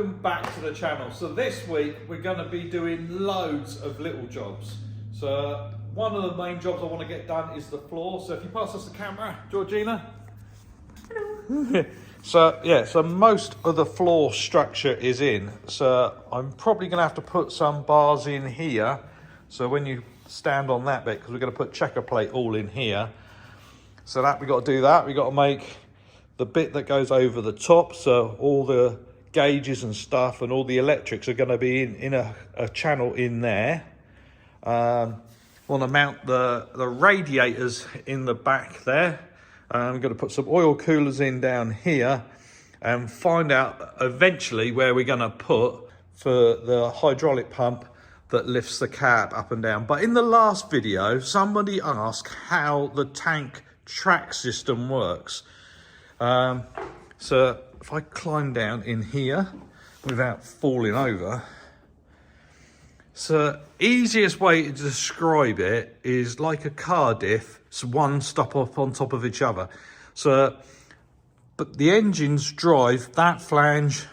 welcome back to the channel. So this week we're going to be doing loads of little jobs. So one of the main jobs I want to get done is the floor. So if you pass us the camera, Georgina. Hello. So most of the floor structure is in. So I'm probably going to have to put some bars in here. So when you stand on that bit, because we're going to put checker plate all in here. So that we got to do that. We got to make the bit that goes over the top, so all the gauges and stuff and all the electrics are going to be in a channel in there. Want to mount the radiators in the back there. I'm going to put some oil coolers in down here and find out eventually where we're going to put for the hydraulic pump that lifts the cab up and down. But in the last video, somebody asked how the tank track system works. So if I climb down in here without falling over, so easiest way to describe it is like a car diff. It's one stop up on top of each other. So, but the engines drive that flange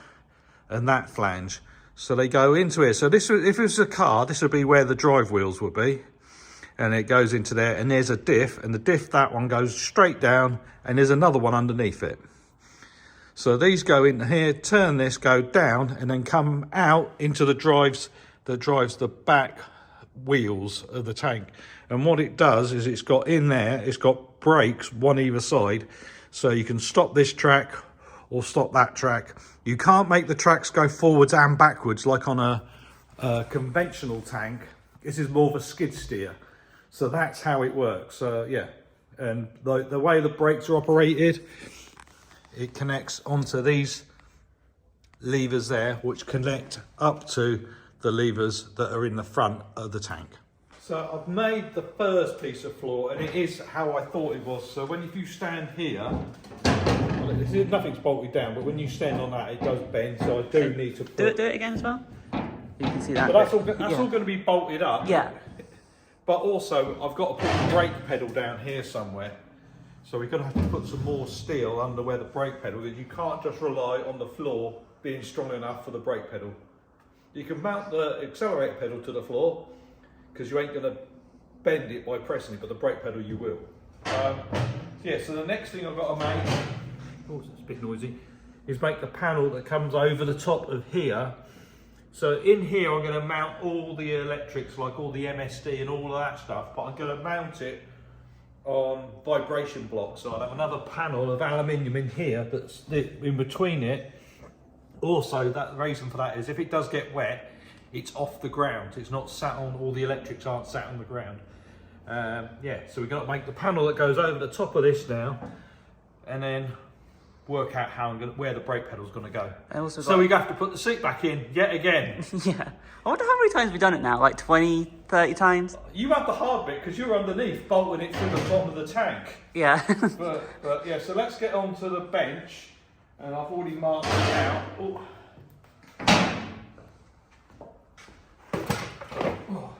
and that flange. So they go into here. So this, if it was a car, this would be where the drive wheels would be. And it goes into there, and there's a diff, and the diff, that one goes straight down, and there's another one underneath it. So these go in here, turn this, go down, and then come out into the drives that drives the back wheels of the tank. And what it does is it's got in there, it's got brakes, one either side, so you can stop this track or stop that track. You can't make the tracks go forwards and backwards like on a conventional tank. This is more of a skid steer. So that's how it works. Yeah, and the way the brakes are operated, it connects onto these levers there, which connect up to the levers that are in the front of the tank. So I've made the first piece of floor, and it is how I thought it was. So if you stand here, well, nothing's bolted down, but when you stand on that, it does bend. So I do need to do it again as well. You can see that. But that's all going to be bolted up. Yeah. But also, I've got to put the brake pedal down here somewhere. So we're going to have to put some more steel under where the brake pedal is. You can't just rely on the floor being strong enough for the brake pedal. You can mount the accelerator pedal to the floor, because you ain't going to bend it by pressing it, but the brake pedal you will. Yeah, so the next thing I've got to make, oh, it's a bit noisy, is make the panel that comes over the top of here. So in here I'm going to mount all the electrics, like all the MSD and all of that stuff, but I'm going to mount it on vibration blocks. So I'll have another panel of aluminium in here that's in between it. Also, the reason for that is if it does get wet, it's off the ground. It's not sat on, all the electrics aren't sat on the ground. Yeah, so we've got to make the panel that goes over the top of this now, and then work out where the brake pedal's going to go. So we have to put the seat back in yet again. Yeah. I wonder how many times we've done it now, like 20, 30 times? You have the hard bit because you're underneath bolting it through the bottom of the tank. Yeah. but yeah, so let's get onto the bench, and I've already marked it out. Oh.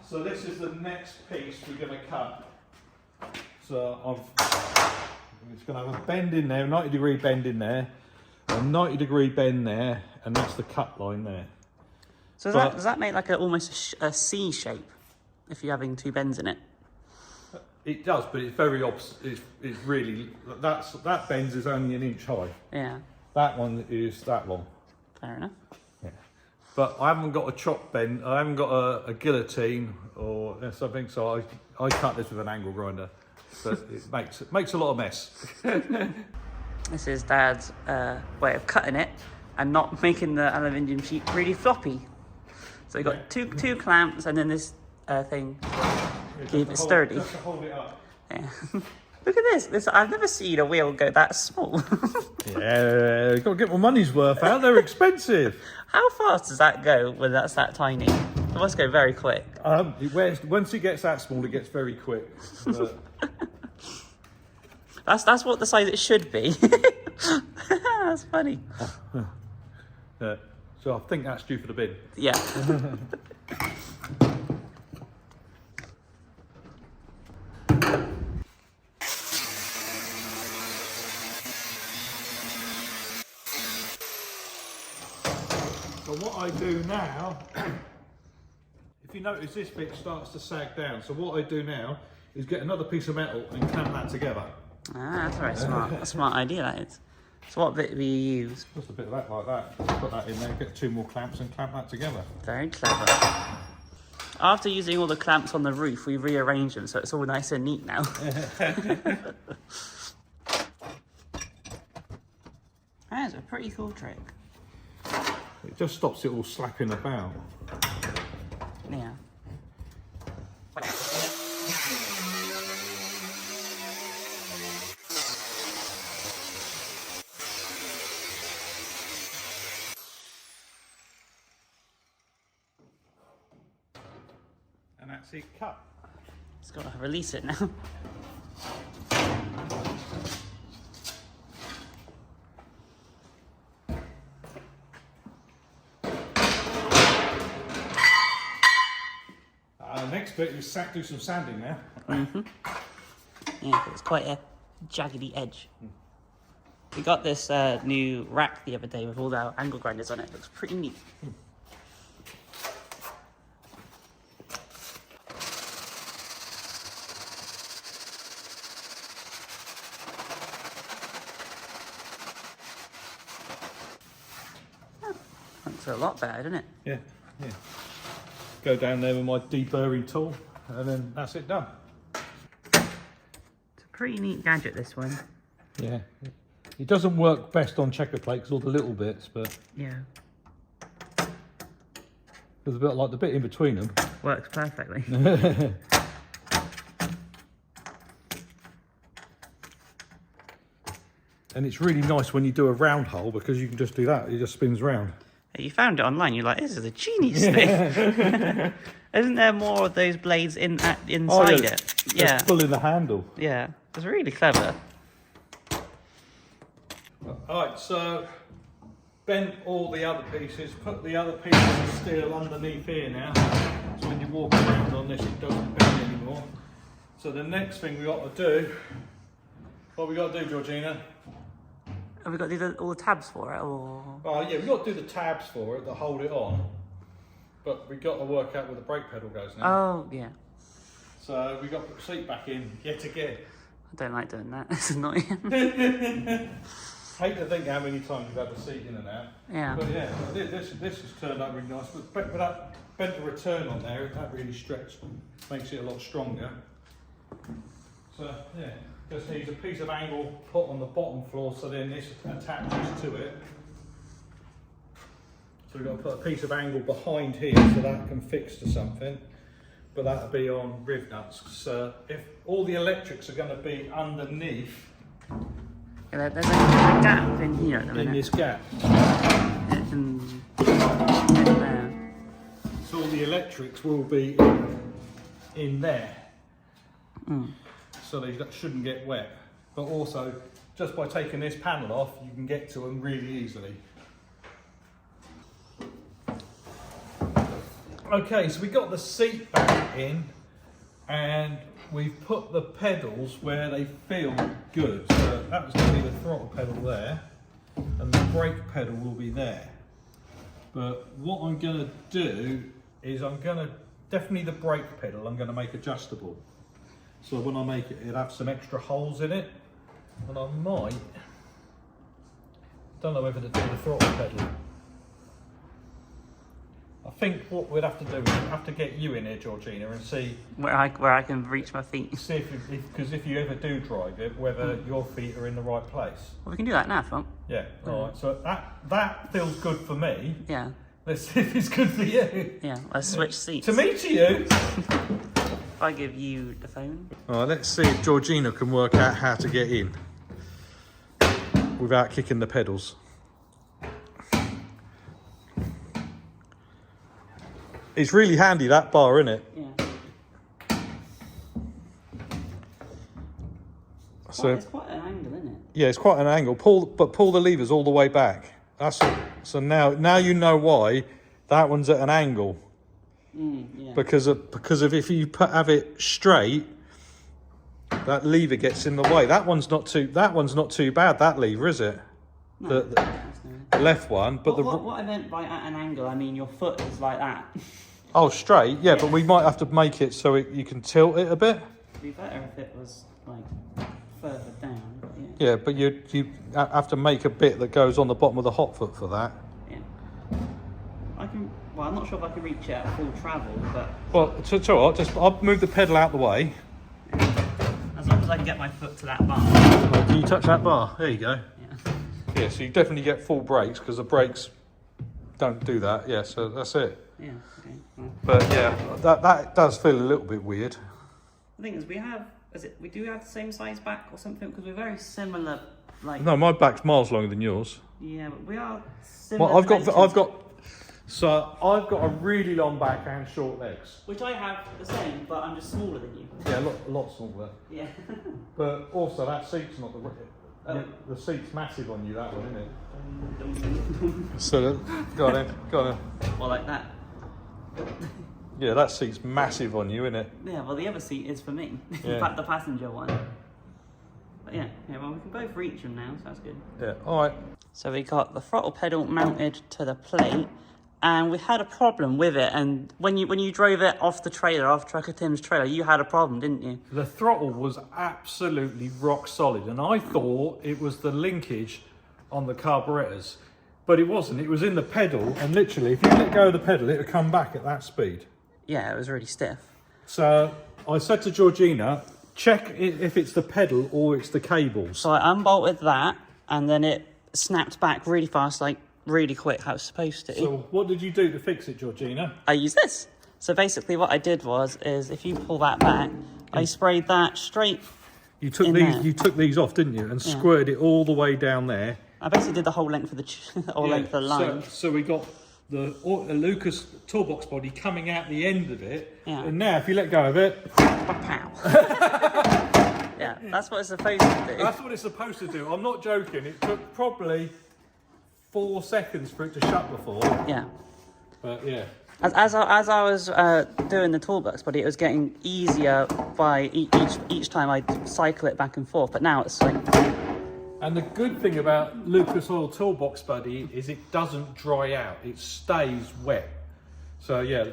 So this is the next piece we're going to cut. So it's going to have a bend in there, a 90-degree bend in there, a 90-degree bend there, and that's the cut line there. So does that make like almost a C shape if you're having two bends in it? It does, but it's very it's really, that bend is only an inch high. Yeah. That one is that long. Fair enough. Yeah. But I haven't got a chop bend, I haven't got a guillotine or something, so I cut this with an angle grinder. But it makes a lot of mess. This is Dad's way of cutting it and not making the aluminium sheet really floppy. So we've got two clamps and then this thing keep it sturdy. Just to hold it up. Yeah. Look at this. I've never seen a wheel go that small. Yeah, you've got to get my money's worth out. They're expensive. How fast does that go when that's that tiny? It must go very quick. Once it gets that small, it gets very quick. That's what the size it should be. That's funny. So I think that's due for the bin. Yeah. So what I do now, if you notice this bit starts to sag down, so what I do now is get another piece of metal and clamp that together. Ah, that's very smart. That's a smart idea, that is. So what bit do you use? Just a bit of that like that. Put that in there, get 2 more clamps and clamp that together. Very clever. After using all the clamps on the roof, we rearranged them so it's all nice and neat now. That's a pretty cool trick. It just stops it all slapping about. Yeah. And that's it cut. Just got to release it now. Next bit is do some sanding now. Yeah, it's quite a jaggedy edge. We got this new rack the other day with all our angle grinders on it. It looks pretty neat. Looks a lot better, doesn't it? Yeah, yeah. Go down there with my deburring tool, and then that's it done. It's a pretty neat gadget, this one. Yeah. It doesn't work best on checker plates, all the little bits, but Yeah. there's a bit like the bit in between them. Works perfectly. And it's really nice when you do a round hole because you can just do that, it just spins round. You found it online, you're like, this is a genius thing. Isn't there more of those blades inside it? Yeah. Just pulling the handle. Yeah. It's really clever. Alright, so bent all the other pieces, put the other pieces of steel underneath here now. So when you walk around on this, it doesn't bend anymore. So the next thing we got to do, what we got to do, Georgina? Have we got to do all the tabs for it, or...? Oh yeah, we've got to do the tabs for it that hold it on. But we've got to work out where the brake pedal goes now. Oh, yeah. So we've got to put the seat back in yet again. I don't like doing that. It's annoying. Hate to think how many times you've had the seat in and out. Yeah. But yeah, this has turned out really nice. But that bent the return on there, that really stretched, makes it a lot stronger. So yeah, just needs a piece of angle put on the bottom floor so then this attaches to it. So we've got to put a piece of angle behind here so that can fix to something. But that'll be on riv nuts. So if all the electrics are going to be underneath. Yeah, there's a gap in here at the minute. In this gap. In there. So all the electrics will be in there. So they shouldn't get wet. But also, just by taking this panel off, you can get to them really easily. Okay, so we got the seat back in and we've put the pedals where they feel good. So that was going to be the throttle pedal there and the brake pedal will be there. But what I'm going to do is definitely the brake pedal I'm going to make adjustable. So when I make it, it'll have some extra holes in it. And I might, don't know whether to do the throttle pedal. I think what we'd have to do is have to get you in here, Georgina, and see where I can reach my feet. See because if you ever do drive it, whether your feet are in the right place. Well, we can do that now if you want. Yeah. All right. So that feels good for me. Yeah. Let's see if it's good for you. Yeah. Let's switch seats. To me, to you. If I give you the phone. All right. Let's see if Georgina can work out how to get in without kicking the pedals. It's really handy, that bar, isn't it? Yeah. So it's quite an angle, isn't it? Yeah, it's quite an angle. Pull the levers all the way back. So now you know why that one's at an angle. Yeah. Because of if you have it straight, that lever gets in the way. That one's not too bad. That lever, is it? No, left one, but what I meant by at an angle, I mean your foot is like that. Oh, straight, yeah, but we might have to make it so you can tilt it a bit. It'd be better if it was like further down. But yeah, but you have to make a bit that goes on the bottom of the hot foot for that. Yeah. Well, I'm not sure if I can reach it at full travel, but... Well, it's all right. I'll move the pedal out the way. As long as I can get my foot to that bar. Oh, can you touch that bar? There you go. Yeah. Yeah, so you definitely get full brakes, because the brakes don't do that. Yeah, so that's it. Yeah, okay. Well, but yeah, that does feel a little bit weird. The thing is, we do have the same size back or something, because we're very similar, like... No, my back's miles longer than yours. Yeah, but we are similar. Well, I've got a really long back and short legs. Which I have the same, but I'm just smaller than you. Yeah, a lot smaller. Yeah. But also, that seat's not the seat's massive on you, that one, isn't it? So, go on then. Well, like that. Yeah, that seat's massive on you, isn't it? Yeah, well, the other seat is for me. Yeah. In fact, the passenger one. But yeah, well, we can both reach them now, so that's good. Yeah, all right. So we got the throttle pedal mounted to the plate, and we had a problem with it. And when you drove it off the trailer, off Trucker Tim's trailer, you had a problem, didn't you? The throttle was absolutely rock solid, and I thought it was the linkage on the carburetors, but it wasn't. It was in the pedal, and literally, if you let go of the pedal, it would come back at that speed. Yeah, it was really stiff. So I said to Georgina, check if it's the pedal or it's the cables. So I unbolted that, and then it snapped back really fast, like really quick, how it's supposed to. So what did you do to fix it, Georgina? I used this. So basically what I did is if you pull that back, I sprayed that straight. You took these off, didn't you? And squirted it all the way down there. I basically did the whole length of the length of the line. So we got the Lucas toolbox body coming out the end of it. Yeah. And now if you let go of it, pow. Yeah, that's what it's supposed to do. That's what it's supposed to do. I'm not joking. It took probably 4 seconds for it to shut before. Yeah. But yeah. As I was doing the toolbox body, it was getting easier by each time I cycle it back and forth. But now it's like. And the good thing about Lucas Oil Toolbox Buddy is it doesn't dry out. It stays wet. So yeah,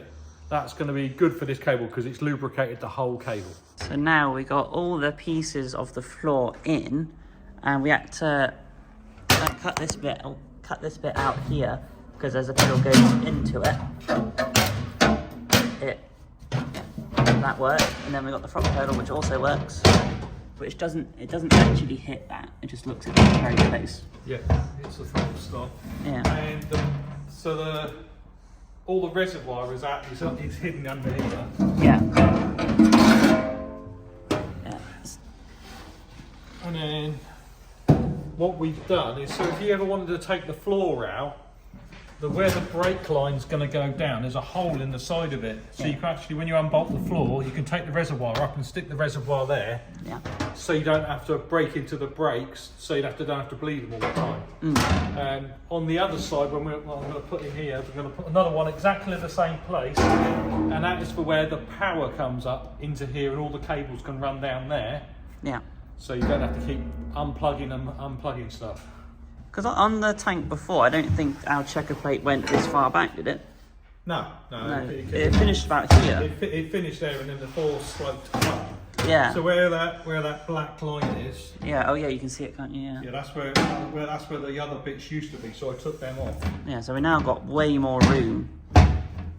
that's going to be good for this cable because it's lubricated the whole cable. So now we got all the pieces of the floor in, and we had to cut this bit out here because as the pedal goes into it, that works. And then we got the throttle pedal, which also works. Which it doesn't actually hit that. It just looks at it very close. Yeah, it's a throttle stop. Yeah. And all the reservoir is hidden under here. Yeah. Yeah. And then what we've done is, so if you ever wanted to take the floor out, where the brake line's going to go down, there's a hole in the side of it. So you can actually, when you unbolt the floor, you can take the reservoir up and stick the reservoir there. Yeah. So you don't have to break into the brakes, so you don't have to bleed them all the time. And on the other side, I'm going to put in here, we're going to put another one exactly the same place, and that is for where the power comes up into here, and all the cables can run down there. Yeah. So you don't have to keep unplugging and unplugging stuff. Because on the tank before, I don't think our checker plate went this far back, did it? No. It finished about here. It finished there, and then the floor sloped up. Yeah. So where that black line is. Yeah. Oh yeah, you can see it, can't you? Yeah. Yeah, that's where the other bits used to be. So I took them off. Yeah. So we now got way more room.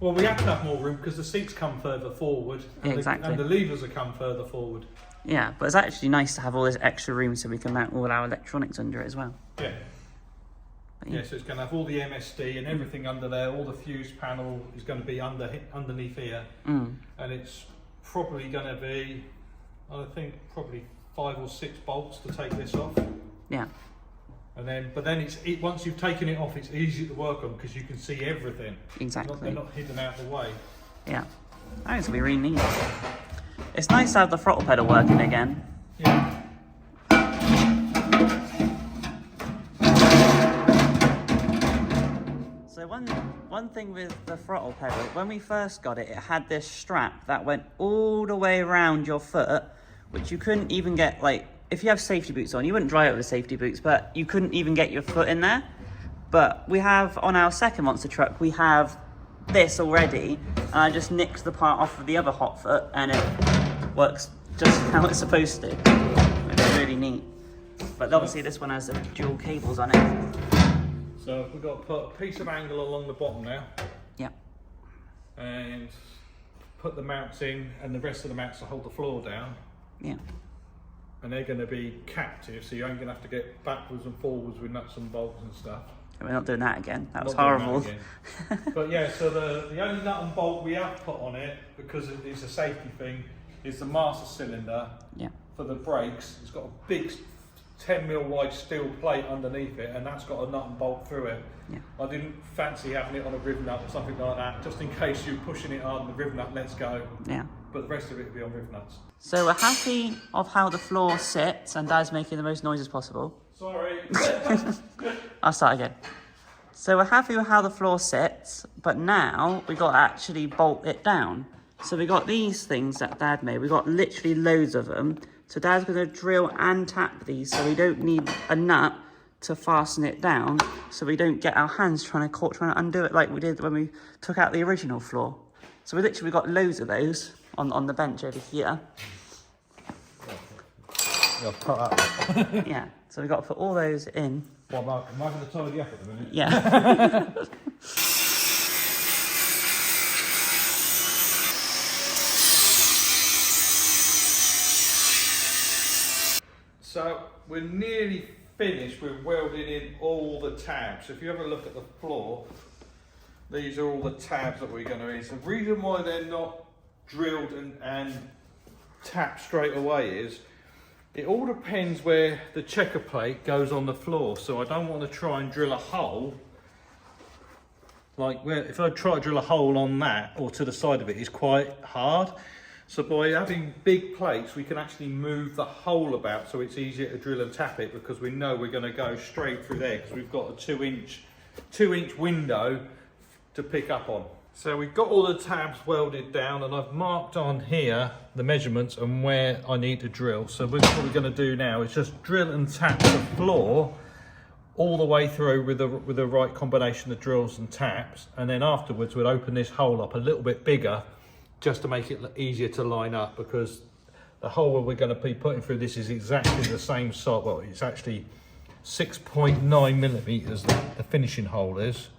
Well, we have to have more room because the seats come further forward. And exactly. And the levers have come further forward. Yeah, but it's actually nice to have all this extra room so we can mount all our electronics under it as well. Yeah. Yeah, so it's going to have all the MSD and everything under there. All the fuse panel is going to be underneath here, and it's probably going to be, I think, probably 5 or 6 bolts to take this off. Yeah. And then, once you've taken it off, it's easy to work on because you can see everything. Exactly. They're not hidden out of the way. Yeah. I think it's going to be really neat. It's nice to have the throttle pedal working again. Yeah. So one thing with the throttle pedal, when we first got it, it had this strap that went all the way around your foot, which you couldn't even get, like, if you have safety boots on, you wouldn't drive it with safety boots, but you couldn't even get your foot in there. But we have, on our second monster truck, we have this already, and I just nicked the part off of the other hot foot, and it works just how it's supposed to. It's really neat. But obviously this one has the dual cables on it. So we've got to put a piece of angle along the bottom now. Yep. And put the mounts in, and the rest of the mounts to hold the floor down. Yeah. And they're going to be captive, so you ain't going to have to get backwards and forwards with nuts and bolts and stuff. We're not doing that again. That was Not doing horrible. that again. But yeah, so the only nut and bolt we have put on it, because it's a safety thing, is the master cylinder. Yeah. For the brakes. It's got a big 10mm wide steel plate underneath it, and that's got a nut and bolt through it. Yeah. I didn't fancy having it on a riv nut or something like that, just in case you're pushing it hard and the riv nut lets go. Yeah. But the rest of it will be on riv nuts. So we're happy of how the floor sits, and Dad's making the most noises possible. Sorry. I'll start again. So we're happy with how the floor sits, but now we got to actually bolt it down. So we got these things that Dad made. We got literally loads of them. So Dad's going to drill and tap these, so we don't need a nut to fasten it down, so we don't get our hands trying to undo it like we did when we took out the original floor. So we literally got loads of those on the bench over here. Yeah, so we've got to put all those in. What, am I going to tidy up at the minute? Yeah. So we're nearly finished with welding in all the tabs. So if you have a look at the floor, these are all the tabs that we're going to use. The reason why they're not drilled and tapped straight away is it all depends where the checker plate goes on the floor. So I don't want to try and drill a hole. Like if I try to drill a hole on that or to the side of it, it's quite hard. So by having big plates, we can actually move the hole about so it's easier to drill and tap it, because we know we're going to go straight through there because we've got a 2-inch window to pick up on. So we've got all the tabs welded down, and I've marked on here the measurements and where I need to drill. So what we're going to do now is just drill and tap the floor all the way through with the right combination of drills and taps, and then afterwards we'll open this hole up a little bit bigger just to make it easier to line up, because the hole we're going to be putting through this is exactly the same size. Well, it's actually 6.9mm, the finishing hole is.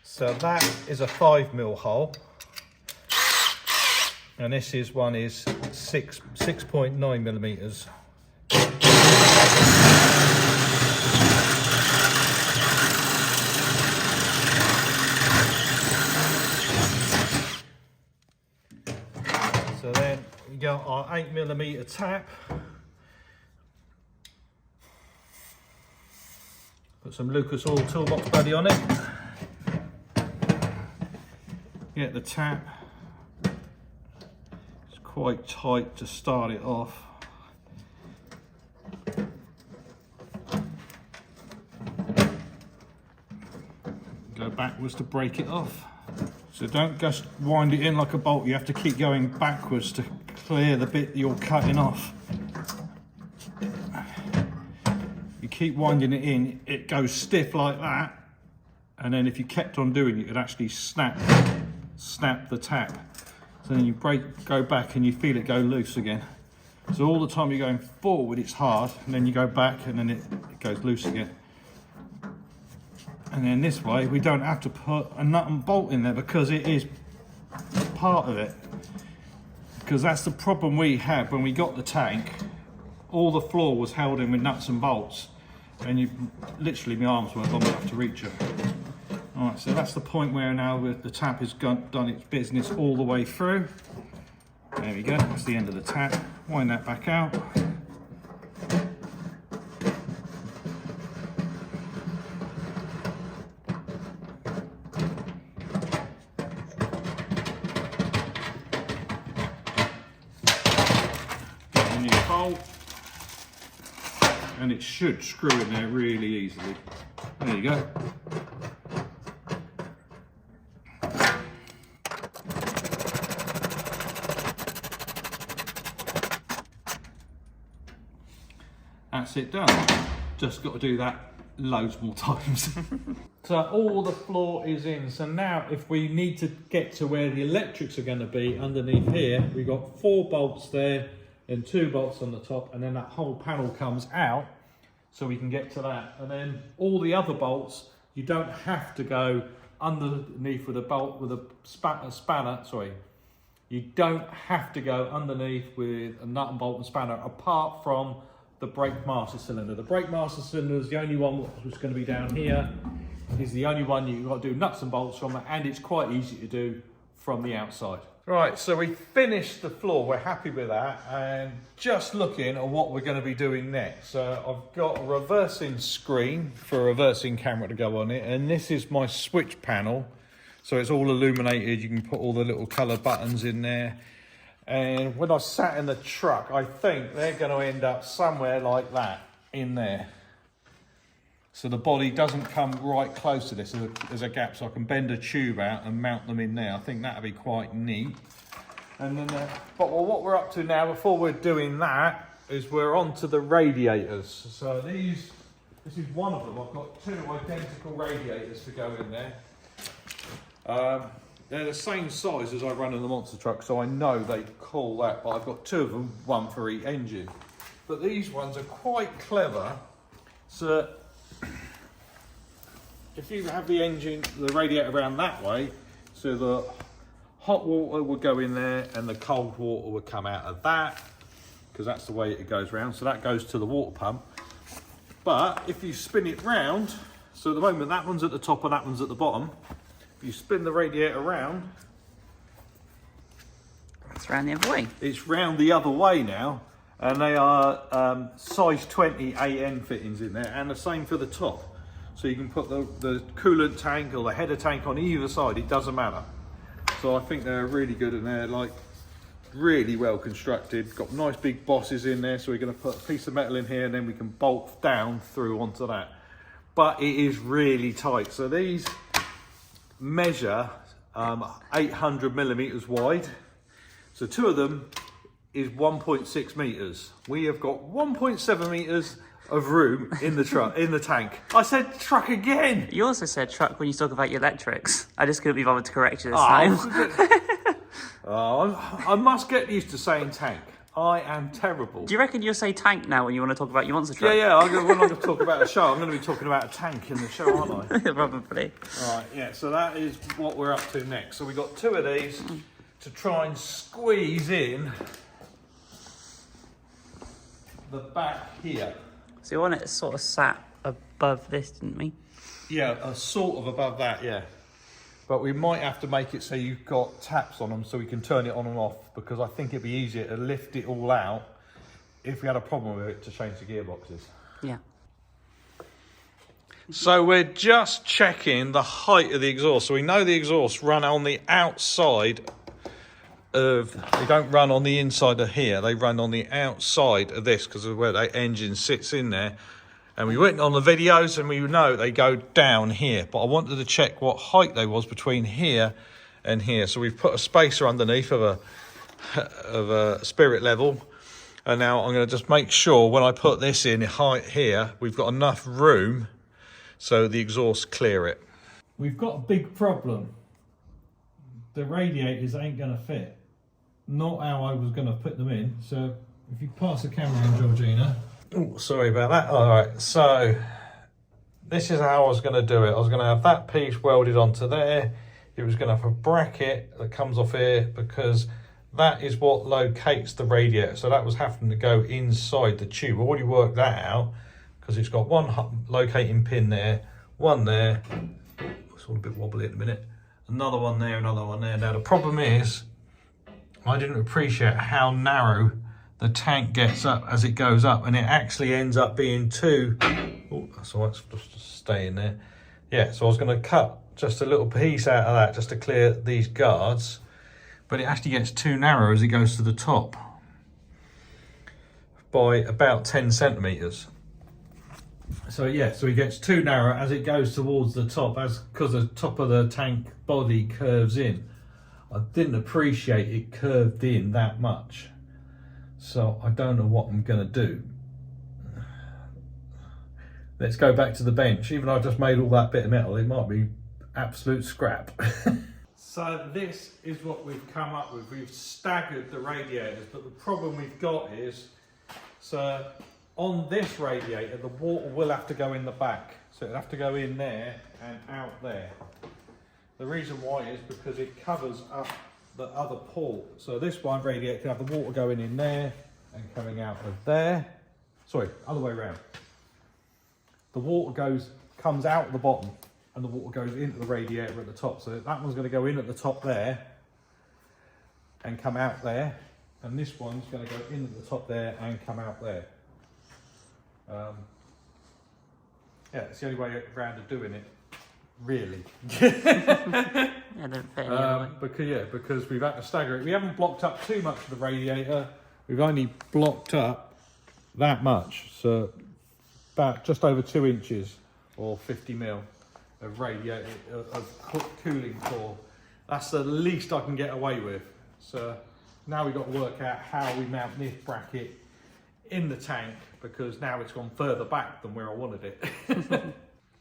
So that is a 5mm hole, and this one is 6.9mm. So then we got our 8mm tap. Put some Lucas Oil toolbox buddy on it. Get the tap. It's quite tight to start it off. Go backwards to break it off. So don't just wind it in like a bolt, you have to keep going backwards to clear the bit you're cutting off. You keep winding it in, it goes stiff like that, and then if you kept on doing it, it'd actually snap the tap. So then you go back and you feel it go loose again. So all the time you're going forward, it's hard, and then you go back and then it goes loose again. And then this way, we don't have to put a nut and bolt in there because it is part of it. Because that's the problem we had when we got the tank. All the floor was held in with nuts and bolts, and literally my arms weren't long enough to reach it. All right, so that's the point where now the tap has done its business all the way through. There we go, that's the end of the tap. Wind that back out. Get a new bolt, and it should screw in there really easily. There you go. That's it done. Just got to do that loads more times. So all the floor is in. So now if we need to get to where the electrics are going to be underneath here, we've got 4 bolts there and 2 bolts on the top, and then that whole panel comes out so we can get to that. And then all the other bolts, you don't have to go underneath with a bolt with a spanner, sorry. You don't have to go underneath with a nut and bolt and spanner, apart from the brake master cylinder. The brake master cylinder is the only one which is going to be down here. It's the only one you've got to do nuts and bolts from, and it's quite easy to do from the outside. Right, so we finished the floor, we're happy with that, and just looking at what we're going to be doing next. So I've got a reversing screen for a reversing camera to go on it, and this is my switch panel. So it's all illuminated, you can put all the little colour buttons in there. And when I sat in the truck, I think they're going to end up somewhere like that in there. So the body doesn't come right close to this. There's a gap, so I can bend a tube out and mount them in there. I think that'll be quite neat. And then, but what we're up to now, before we're doing that, is we're on to the radiators. So this is one of them. I've got 2 identical radiators to go in there. They're the same size as I run in the monster truck, so I know they call that, but I've got 2 of them, 1 for each engine. But these ones are quite clever. So if you have the radiator around that way, so the hot water will go in there and the cold water will come out of that, because that's the way it goes round. So that goes to the water pump. But if you spin it round, so at the moment that one's at the top and that one's at the bottom, if you spin the radiator around, it's round the other way. It's round the other way now, and they are size 20 AN fittings in there, and the same for the top. So you can put the coolant tank or the header tank on either side, it doesn't matter. So I think they're really good, and they're like really well constructed. Got nice big bosses in there, so we're going to put a piece of metal in here and then we can bolt down through onto that. But it is really tight. So these measure 800 millimeters wide. So 2 of them is 1.6 meters. We have got 1.7 meters of room in the truck, in the tank. I said truck again. You also said truck when you talk about your electrics. I just couldn't be bothered to correct you this time. I must get used to saying tank. I am terrible. Do you reckon you'll say tank now when you want to talk about your monster truck? Yeah. When I'm going to talk about a show, I'm going to be talking about a tank in the show, aren't I? Probably. All right, yeah, so that is what we're up to next. So we've got 2 of these to try and squeeze in the back here. So you want it sort of sat above this, didn't we? Yeah, sort of above that, yeah. But we might have to make it so you've got taps on them so we can turn it on and off, because I think it'd be easier to lift it all out if we had a problem with it to change the gearboxes. Yeah. So we're just checking the height of the exhaust. So we know the exhausts run on the outside of, they don't run on the inside of here, they run on the outside of this because of where the engine sits in there. And we went on the videos and we know they go down here, but I wanted to check what height they was between here and here. So we've put a spacer underneath of a spirit level. And now I'm going to just make sure when I put this in height here, we've got enough room so the exhausts clear it. We've got a big problem. The radiators ain't going to fit. Not how I was going to put them in. So if you pass the camera on, Georgina. Oh, sorry about that. All right, so this is how I was going to do it. I was going to have that piece welded onto there. It was going to have a bracket that comes off here because that is what locates the radiator. So that was having to go inside the tube. I've already worked that out because it's got one locating pin there, one there. It's all a bit wobbly at the minute. Another one there, another one there. Now the problem is I didn't appreciate how narrow the tank gets up as it goes up, and it actually ends up being 2. Oh, that's all right, just stay in there. Yeah, so I was going to cut just a little piece out of that just to clear these guards, but it actually gets too narrow as it goes to the top by about 10 centimeters. So yeah, so it gets too narrow as it goes towards the top, because the top of the tank body curves in. I didn't appreciate it curved in that much. So I don't know what I'm going to do. let's go back to the bench. Even though I just made all that bit of metal, it might be absolute scrap. So this is what we've come up with. We've staggered the radiators, but the problem we've got is, so on this radiator, the water will have to go in the back. So it'll have to go in there and out there. The reason why is because it covers up the other port. So this one radiator can have the water going in there and coming out of there. Sorry, other way around. The water comes out the bottom and the water goes into the radiator at the top. So that one's going to go in at the top there and come out there. And this one's going to go in at the top there and come out there. Yeah, it's the only way around of doing it, really. Yeah, don't fit any other way. Because we've had to stagger it. We haven't blocked up too much of the radiator. We've only blocked up that much. So about just over 2 inches or 50 mil of radiator, of cooling core. That's the least I can get away with. So now we've got to work out how we mount this bracket in the tank, because now it's gone further back than where I wanted it.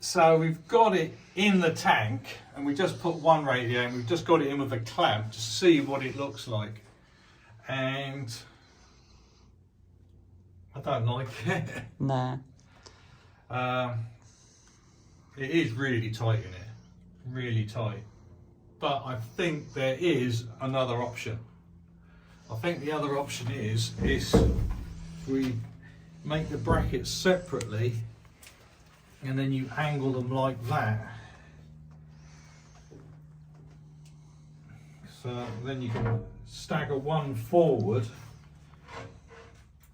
So we've got it in the tank and we just put one radiator and we've just got it in with a clamp to see what it looks like. And I don't like it. Nah. It is really tight in it, really tight. But I think there is another option. I think the other option is we make the brackets separately and then you angle them like that. So then you can stagger one forward,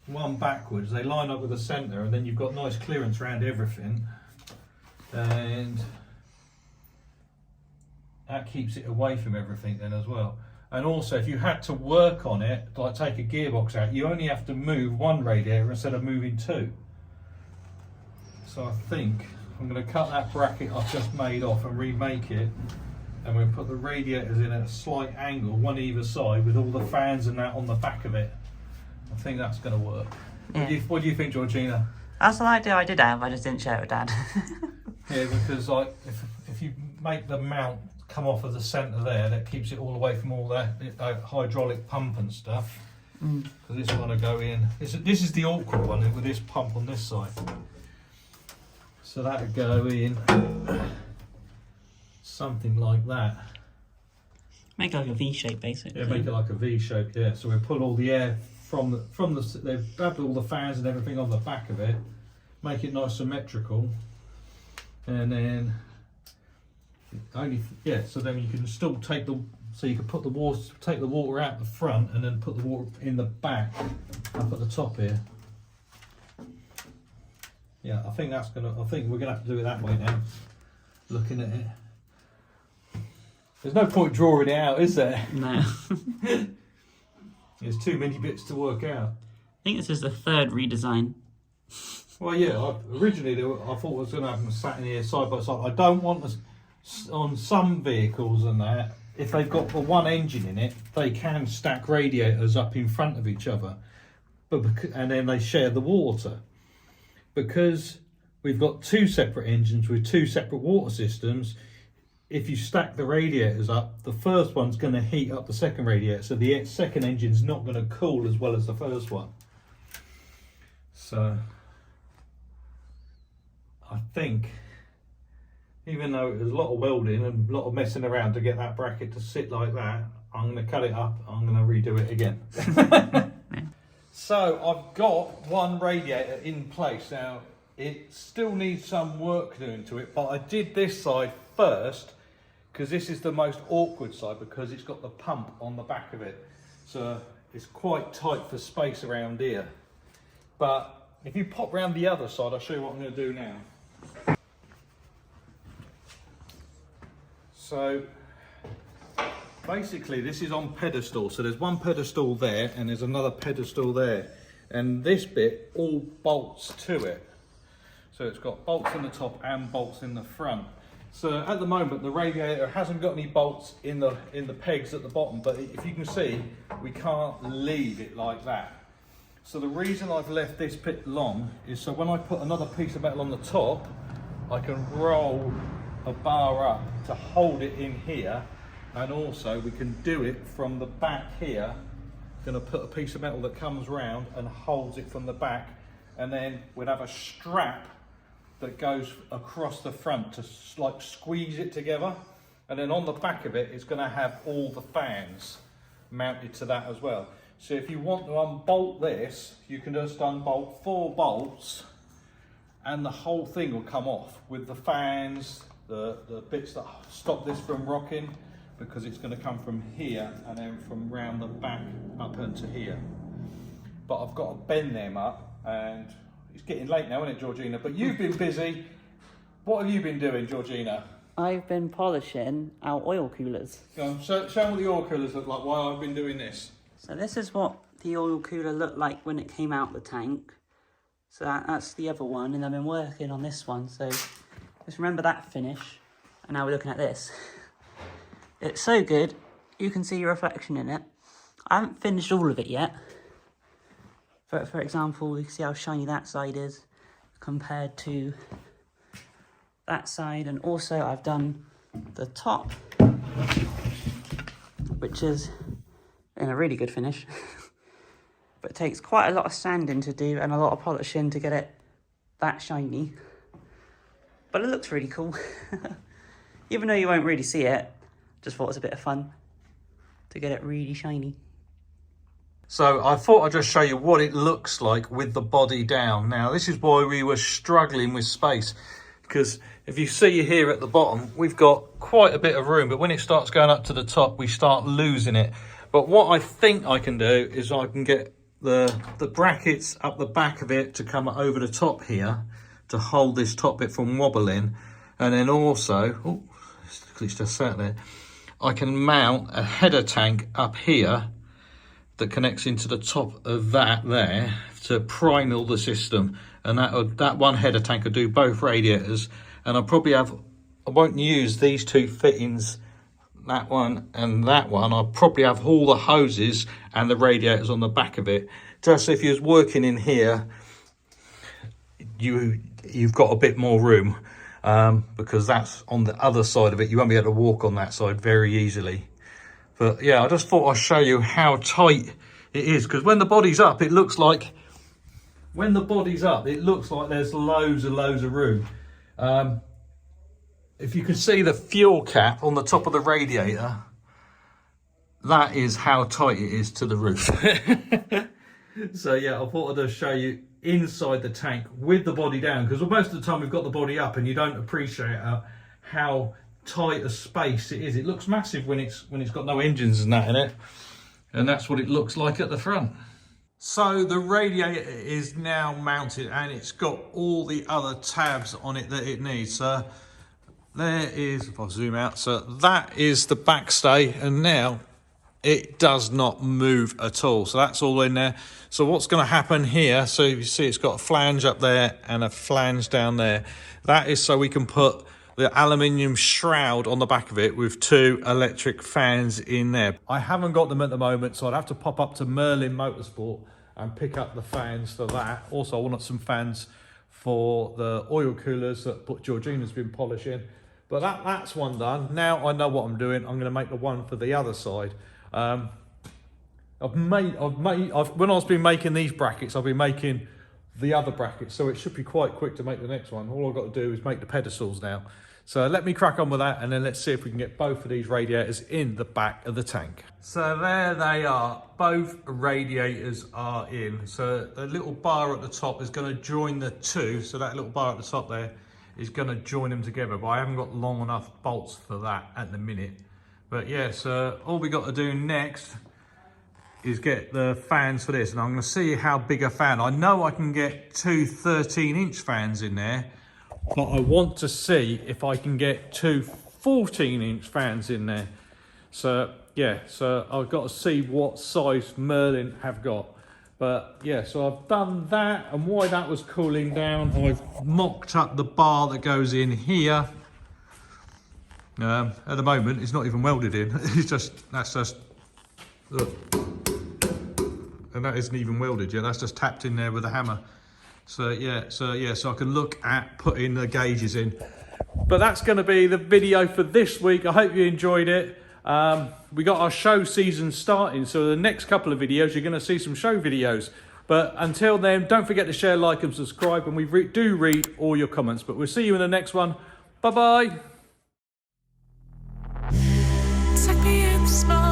one backwards. They line up with the centre and then you've got nice clearance around everything. And that keeps it away from everything then as well. And also, if you had to work on it, like take a gearbox out, you only have to move one radiator instead of moving two. So I think I'm going to cut that bracket I've just made off and remake it, and we'll put the radiators in at a slight angle, one either side, with all the fans and that on the back of it. I think that's going to work. Yeah. What do you think, Georgina? That's an idea I did have, I just didn't share it with Dad. Yeah, because like if you make the mount come off of the centre there, that keeps it all away from all that hydraulic pump and stuff. So this one will go in. This is the awkward one with this pump on this side. So that'll go in something like that. Make it like a V shape, basically. Yeah, make it like a V shape. Yeah. So we pull all the air from the. They've grabbed all the fans and everything on the back of it. Make it nice symmetrical, and then. So then you can still take you can put the water, take the water out the front and then put the water in the back up at the top here. Yeah, I think we're gonna have to do it that way now. Looking at it. There's no point drawing it out, is there? No. There's too many bits to work out. I think this is the third redesign. Well, yeah, originally I thought I was gonna have them sat in here side by side. I don't want us. On some vehicles and that, if they've got the one engine in it, they can stack radiators up in front of each other, and then they share the water. Because we've got two separate engines with two separate water systems, if you stack the radiators up, the first one's going to heat up the second radiator, so the second engine's not going to cool as well as the first one. So I think, even though it was a lot of welding and a lot of messing around to get that bracket to sit like that, I'm going to cut it up, I'm going to redo it again. So I've got one radiator in place. Now, it still needs some work doing to it, but I did this side first, because this is the most awkward side, because it's got the pump on the back of it. So it's quite tight for space around here. But if you pop round the other side, I'll show you what I'm going to do now. So basically this is on pedestal, so there's one pedestal there and there's another pedestal there, and this bit all bolts to it. So it's got bolts in the top and bolts in the front. So at the moment the radiator hasn't got any bolts in the pegs at the bottom, but if you can see, we can't leave it like that. So the reason I've left this bit long is so when I put another piece of metal on the top, I can roll a bar up to hold it in here, and also we can do it from the back here. Going to put a piece of metal that comes round and holds it from the back, and then we'd have a strap that goes across the front to like squeeze it together, and then on the back of it it's going to have all the fans mounted to that as well. So if you want to unbolt this, you can just unbolt 4 bolts and the whole thing will come off with the fans, the bits that stop this from rocking, because it's going to come from here and then from round the back up into here. But I've got to bend them up, and it's getting late now, isn't it, Georgina? But you've been busy. What have you been doing, Georgina? I've been polishing our oil coolers. Go on, show them what the oil coolers look like while I've been doing this. So this is what the oil cooler looked like when it came out the tank. So that's the other one, and I've been working on this one. So just remember that finish, and now we're looking at this. It's so good, you can see your reflection in it. I haven't finished all of it yet. For example, you can see how shiny that side is compared to that side, and also I've done the top, which is in a really good finish. But it takes quite a lot of sanding to do and a lot of polishing to get it that shiny. But it looks really cool. Even though you won't really see it, just thought it was a bit of fun to get it really shiny. So I thought I'd just show you what it looks like with the body down. Now this is why we were struggling with space, because if you see here at the bottom, we've got quite a bit of room, but when it starts going up to the top, we start losing it. But what I think I can do is I can get the brackets up the back of it to come over the top here to hold this top bit from wobbling. And then also, it's just sat there, I can mount a header tank up here that connects into the top of that there to prime all the system. And that one header tank will do both radiators. And I won't use these 2 fittings, that one and that one. I'll probably have all the hoses and the radiators on the back of it. Just if you was working in here, you've got a bit more room, because that's on the other side of it. You won't be able to walk on that side very easily. But yeah, I just thought I'd show you how tight it is, because when the body's up, it looks like there's loads of room. If you can see the fuel cap on the top of the radiator, that is how tight it is to the roof. So yeah, I thought I'd just show you inside the tank with the body down, because most of the time we've got the body up and you don't appreciate how tight a space it is. It looks massive when it's got no engines and that in it, and that's what it looks like at the front. So the radiator is now mounted, and it's got all the other tabs on it that it needs. So there is, if I zoom out, so that is the backstay, and now it does not move at all. So that's all in there. So what's going to happen here, so you see it's got a flange up there and a flange down there. That is so we can put the aluminium shroud on the back of it with 2 electric fans in there. I haven't got them at the moment, so I'd have to pop up to Merlin Motorsport and pick up the fans for that. Also, I wanted some fans for the oil coolers that Georgina's been polishing. But that's one done. Now I know what I'm doing. I'm going to make the one for the other side. When I've been making these brackets, I've been making the other brackets, so it should be quite quick to make the next one. All I've got to do is make the pedestals now. So let me crack on with that, and then let's see if we can get both of these radiators in the back of the tank. So there they are, both radiators are in. So the little bar at the top is going to join the 2, so that little bar at the top there is going to join them together, but I haven't got long enough bolts for that at the minute. But yeah, so all we got to do next is get the fans for this, and I'm going to see how big a fan. I know I can get 2 13-inch fans in there, but I want to see if I can get 2 14-inch fans in there. So yeah, so I've got to see what size Merlin have got. But yeah, so I've done that, and while that was cooling down, I've mocked up the bar that goes in here. At the moment, it's not even welded in. That's just, look. and that isn't even welded yet. That's just tapped in there with a hammer. So yeah, so I can look at putting the gauges in. But that's going to be the video for this week. I hope you enjoyed it. We got our show season starting, so the next couple of videos you're going to see some show videos. But until then, don't forget to share, like and subscribe, and we do read all your comments. But we'll see you in the next one. Bye bye. Tuck me in the small